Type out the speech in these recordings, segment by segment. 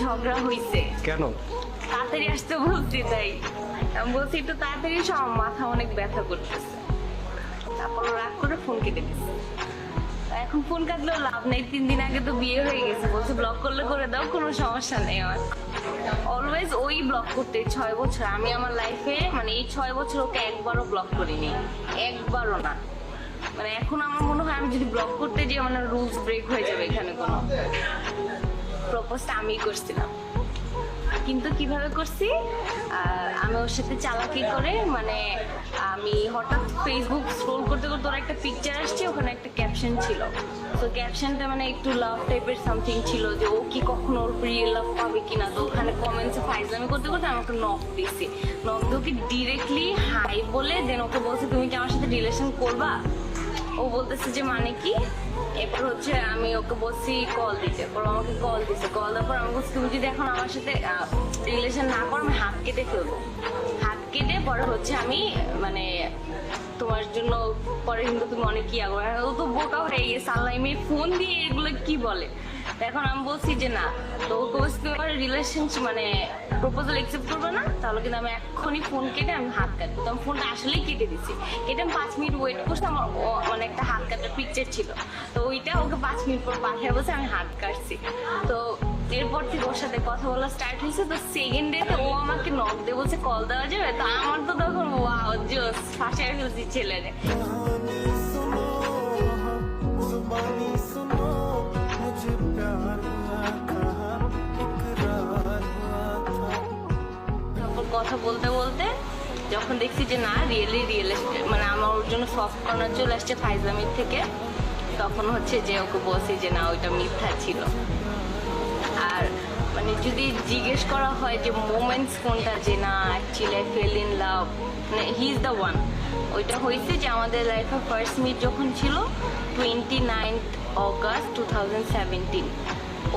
ঝগড়া হইছে। কেন? তাড়াতাড়ি আসতে বলছি, তাই আমি বলছি একটু তাড়াতাড়ি এসো, আমার মাথা অনেক ব্যথা করতেছে। তারপর রাগ করে ফোন কেটে দিচ্ছে। এখন ফোন কাটলেও লাভ নেই, 3 দিন আগে তো বিয়ে হয়ে গেছে। বলছে ব্লক করলে করে দাও, কোনো সমস্যা নেই আমার। অলওয়েজ ওই ব্লক করতে 6 বছর আমি আমার লাইফে, মানে এই 6 বছর ওকে একবারও ব্লক করিনি, একবারও না। মানে এখন আমার মনে হয় আমি যদি ব্লক করতে যাই মানে রুলস ব্রেক হয়ে যাবে। এখানে কোনো প্রপোজটা আমিই করছিলাম, কিন্তু কিভাবে করছি, আমি ওর সাথে চালাকি করে, মানে আমি হঠাৎ ফেসবুক স্ক্রোল করতে করতে ওর একটা পিকচার আসছে, ওখানে একটা ক্যাপশন ছিল। তো ক্যাপশনটা মানে একটু লাভ টাইপের সামথিং ছিল, যে ও কি কখনো ওর রিয়েল লাভ পাবে কিনা। তো ওখানে কমেন্টসে ফাইজলামি করতে করতে আমাকে নক দিয়েছি। নক দিয়ে ওকে ডিরেক্টলি হাই বলে দেন ওকে বলছে তুমি কি আমার সাথে রিলেশন করবা। ও বলতেছে যে মানে কি। এরপর হচ্ছে আমি ওকে বলছি কল দিতে, পর আমাকে কল দিছে। কল দেওয়ার পর আমি বলছি তুমি যদি এখন আমার সাথে রিলেশন না করো আমি হাত কেটে ফেলবো। হাত কেটে পরে হচ্ছে আমি মানে তোমার জন্য পরে কিন্তু তুমি অনেক কি আগো। ও তো বোকা হয়ে গেছে, আল্লাহ মেয়ে ফোন দিয়ে এগুলো কি বলে। এখন আমি বলছি যে না, তো ওকে বলছি তুমি আমার রিলেশনশিপ মানে প্রপোজাল অ্যাকসেপ্ট করবে না, তাহলে কিন্তু আমি এক্ষুনি ফোন কেটে আমি হাত কাটবো। তো আমি ফোনটা আসলেই কেটে দিচ্ছি। কেটে আমি 5 মিনিট ওয়েট করছি, আমার মানে একটা হাত কাটার পিকচার ছিল, তো ওইটা ওকে 5 মিনিট পর পাঠিয়ে বলছে আমি হাত কাটছি। তো এরপর থেকে ওর সাথে কথা বলা স্টার্ট হয়েছে। তো সেকেন্ড ডেতে ও আমাকে নক দিয়ে বলছে কল দেওয়া যাবে। তো আমার তো তখন ওয়াও জোস, ফাঁসিয়ে ফেলছি ছেলেরে। কথা বলতে বলতে যখন দেখছি যে না রিয়েলি মানে আমার ওর জন্য সফট কর্নার চলে আসছে ফাইজলামির থেকে, তখন হচ্ছে যে ওকে বলছি যে না ওইটা মিথ্যা ছিল। আর মানে যদি জিজ্ঞেস করা হয় যে মোমেন্টস কোনটা যে না actually I fail in love, মানে হি ইজ দ্য ওয়ান, ওইটা হয়েছে যে আমাদের লাইফে ফার্স্ট মিট যখন ছিল 29 অগাস্ট 2017।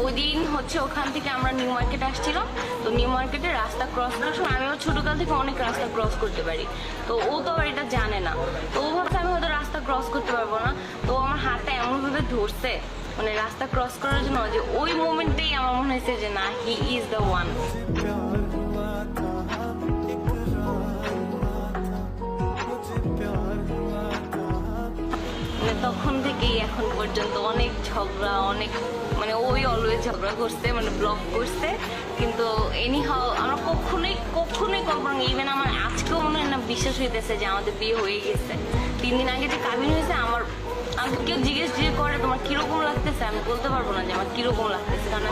ওই দিন হচ্ছে ওখান থেকে আমরা নিউ মার্কেট আসছিলাম। তো নিউ মার্কেটে রাস্তা ক্রস করার সময় আমিও ছোটকাল থেকে অনেক রাস্তা ক্রস করতে পারি, তো ও তো আবার এটা জানে না। তো ও ভাবছে আমি হয়তো রাস্তা ক্রস করতে পারবো না। তো আমার হাতটা এমনভাবে ধরছে মানে রাস্তা ক্রস করার জন্য, যে ওই মোমেন্টেই আমার মনে হয়েছে যে না হি ইজ দ্য ওয়ান। তখন থেকেই এখন পর্যন্ত অনেক ঝগড়া, অনেক মানে ওই অলওয়েজ ঝগড়া করছে, মানে ব্লক করছে। কিন্তু এনি হাও আমরা কখনোই কল্পনা, ইভেন আমার আজকেও মনে হয় না বিশ্বাস হইতেছে যে আমাদের বিয়ে হয়ে গেছে। 3 দিন আগে যে কাবিন হয়েছে, আমাকে কেউ জিজ্ঞেস করে তোমার কিরকম লাগতেছে, আমি বলতে পারবো না যে আমার কিরকম লাগতেছে, কারণ